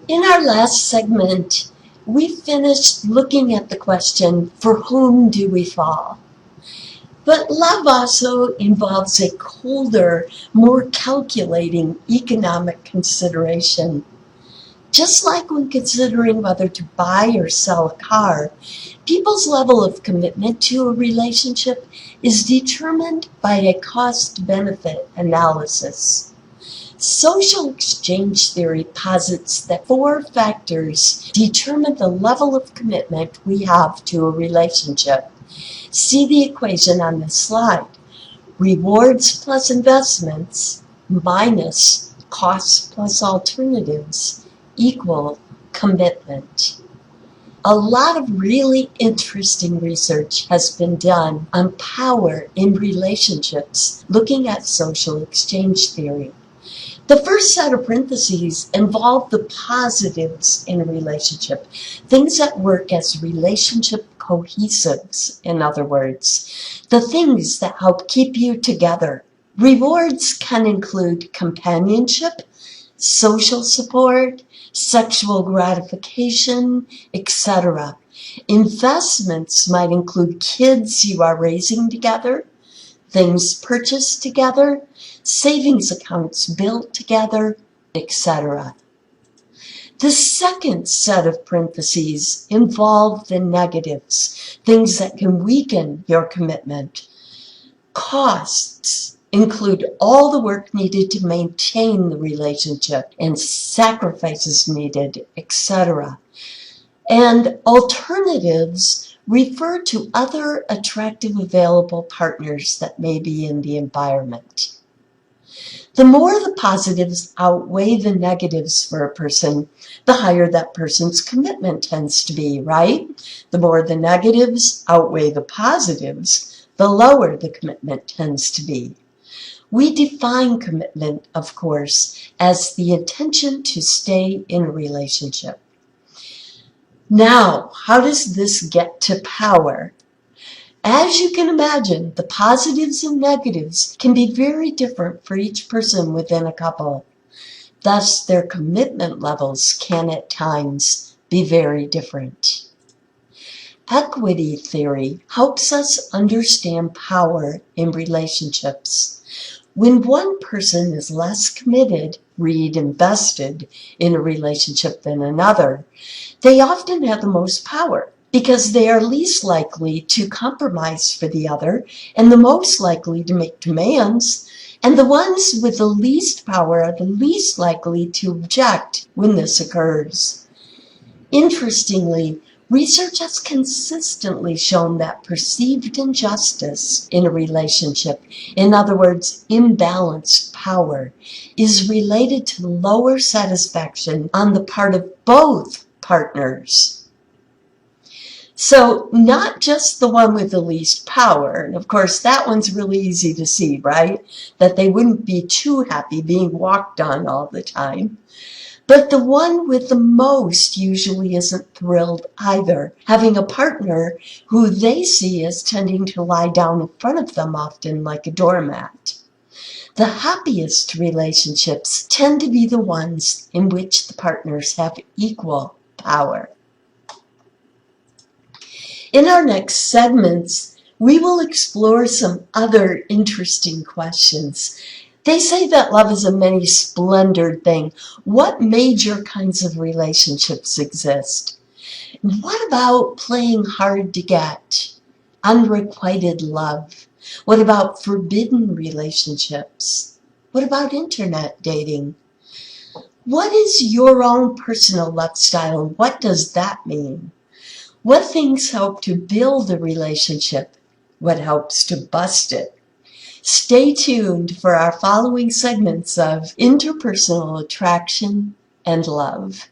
In our last segment, we finished looking at the question, for whom do we fall? But love also involves a colder, more calculating economic consideration. Just like when considering whether to buy or sell a car, people's level of commitment to a relationship is determined by a cost-benefit analysis. Social exchange theory posits that four factors determine the level of commitment we have to a relationship. See the equation on this slide. Rewards plus investments minus costs plus alternatives equal commitment. A lot of really interesting research has been done on power in relationships, looking at social exchange theory. The first set of parentheses involve the positives in a relationship, things that work as relationship cohesives, in other words, the things that help keep you together. Rewards can include companionship, social support, sexual gratification, etc. Investments might include kids you are raising together, things purchased together, savings accounts built together, etc. The second set of parentheses involve the negatives, things that can weaken your commitment. Costs include all the work needed to maintain the relationship and sacrifices needed, etc. And alternatives refer to other attractive available partners that may be in the environment. The more the positives outweigh the negatives for a person, the higher that person's commitment tends to be, right? The more the negatives outweigh the positives, the lower the commitment tends to be. We define commitment, of course, as the intention to stay in a relationship. Now, how does this get to power? As you can imagine, the positives and negatives can be very different for each person within a couple. Thus, their commitment levels can at times be very different. Equity theory helps us understand power in relationships. When one person is less committed, read invested, in a relationship than another, they often have the most power because they are least likely to compromise for the other and the most likely to make demands, and the ones with the least power are the least likely to object when this occurs. Interestingly, research has consistently shown that perceived injustice in a relationship, in other words, imbalanced power, is related to lower satisfaction on the part of both partners. So not just the one with the least power, and of course that one's really easy to see, right? That they wouldn't be too happy being walked on all the time. But the one with the most usually isn't thrilled either, having a partner who they see as tending to lie down in front of them often like a doormat. The happiest relationships tend to be the ones in which the partners have equal power. In our next segments, we will explore some other interesting questions. They say that love is a many splendored thing. What major kinds of relationships exist? What about playing hard to get? Unrequited love? What about forbidden relationships? What about internet dating? What is your own personal love style? What does that mean? What things help to build a relationship? What helps to bust it? Stay tuned for our following segments of interpersonal attraction and love.